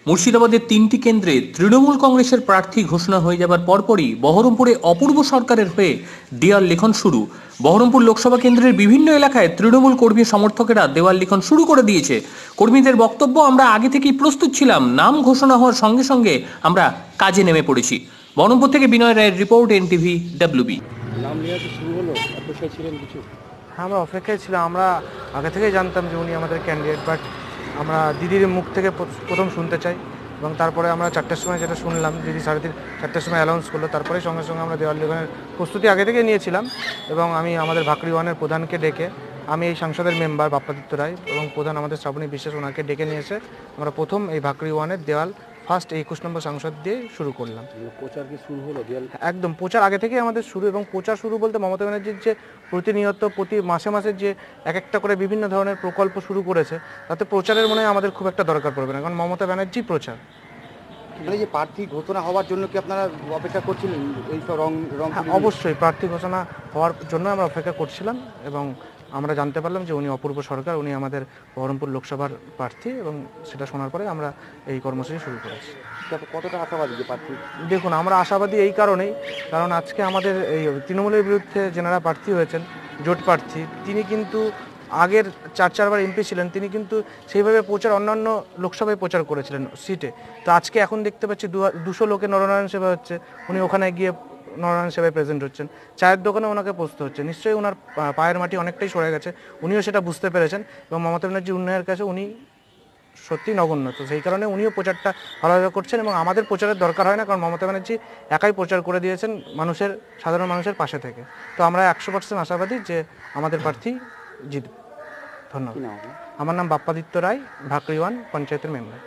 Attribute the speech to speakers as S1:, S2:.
S1: মুর্শিদাবাদের 3টি কেন্দ্রে তৃণমূল কংগ্রেসের প্রার্থী ঘোষণা হয়ে যাবার পরপরই বহরমপুরে অপূর্ব সরকারের হয়ে দেওয়াল লিখন শুরু। বহরমপুর লোকসভা কেন্দ্রের বিভিন্ন এলাকায় তৃণমূল কর্মী সমর্থকেরা দেওয়াল লিখন শুরু করে দিয়েছে। কর্মীদের বক্তব্য, আমরা আগে থেকেই প্রস্তুত ছিলাম, নাম ঘোষণা হওয়ার সঙ্গে সঙ্গে আমরা কাজে নেমে পড়েছি। বহরমপুর থেকে বিনয় রায়ের রিপোর্ট, এনটিভি WB।
S2: নাম নিয়ে শুরু হলো, অপেক্ষায় ছিলেন কিছু?
S3: হ্যাঁ, আমরা অপেক্ষায় ছিলাম। আমরা আগে থেকেই জানতাম যে উনি আমাদের ক্যান্ডিডেট, বাট আমরা দিদির মুখ থেকে প্রথম শুনতে চাই এবং তারপরে আমরা 4টার সময় যেটা শুনলাম, দিদি 4:30টার সময় অ্যানাউন্স করলো, তারপরে সঙ্গে সঙ্গে আমরা দেওয়াল লিখনের প্রস্তুতি আগে থেকে নিয়েছিলাম। এবং আমি আমাদের ভাকরি ওয়ানের প্রধানকে ডেকে, আমি এই সংসদের মেম্বার বাপ্পাদিত্য রায় এবং প্রধান আমাদের শ্রাবণী বিশ্বাস, ওনাকে ডেকে নিয়ে এসে আমরা প্রথম এই ভাকরি ওয়ানের দেওয়াল ফার্স্ট 21 নম্বর সংসদ দিয়ে শুরু করলাম।
S2: প্রচার কি শুরু হলো?
S3: একদম প্রচার আগে থেকেই আমাদের শুরু, এবং প্রচার শুরু বলতে মমতা ব্যানার্জির যে প্রতিনিয়ত প্রতি মাসে মাসে যে এক একটা করে বিভিন্ন ধরনের প্রকল্প শুরু করেছে, তাতে প্রচারের মনে হয় আমাদের খুব একটা দরকার পড়বে না, কারণ মমতা ব্যানার্জি প্রচার।
S2: তাহলে যে প্রার্থী ঘোষণা হওয়ার জন্য কি আপনারা অপেক্ষা করছিলেন? এই রং
S3: অবশ্যই প্রার্থী ঘোষণা হওয়ার জন্য আমরা অপেক্ষা করছিলাম এবং আমরা জানতে পারলাম যে উনি অপূর্ব সরকার, উনি আমাদের বহরমপুর লোকসভার প্রার্থী, এবং সেটা শোনার পরে আমরা এই কর্মসূচি শুরু করেছি।
S2: কতটা আশাবাদী যে প্রার্থী?
S3: দেখুন, আমরা আশাবাদী এই কারণেই, কারণ আজকে আমাদের এই তৃণমূলের বিরুদ্ধে যেনারা প্রার্থী হয়েছেন, জোট প্রার্থী, তিনি কিন্তু আগের 4বার এমপি ছিলেন, তিনি কিন্তু সেইভাবে প্রচার অন্যান্য লোকসভায় প্রচার করেছিলেন সিটে। তো আজকে এখন দেখতে পাচ্ছি 200 লোকের নরনারায়ণ সেবা হচ্ছে, উনি ওখানে গিয়ে নরনারায়ণ সেবায় প্রেজেন্ট হচ্ছেন, চায়ের দোকানে ওনাকে পোস্ত হচ্ছে। নিশ্চয়ই ওনার পায়ের মাটি অনেকটাই সরে গেছে, উনিও সেটা বুঝতে পেরেছেন, এবং মমতা ব্যানার্জির উন্নয়নের কাছে উনি সত্যি নগণ্য। তো সেই কারণে উনিও প্রচারটা ভালোভাবে করছেন, এবং আমাদের প্রচারের দরকার হয় না, কারণ মমতা ব্যানার্জি একাই প্রচার করে দিয়েছেন সাধারণ মানুষের পাশে থেকে। তো আমরা 100% আশাবাদী যে আমাদের প্রার্থী জিতবে। ধন্যবাদ। আমার নাম বাপ্পাদিত্য রায়, ভাকরি ওয়ান পঞ্চায়েতের মেম্বার।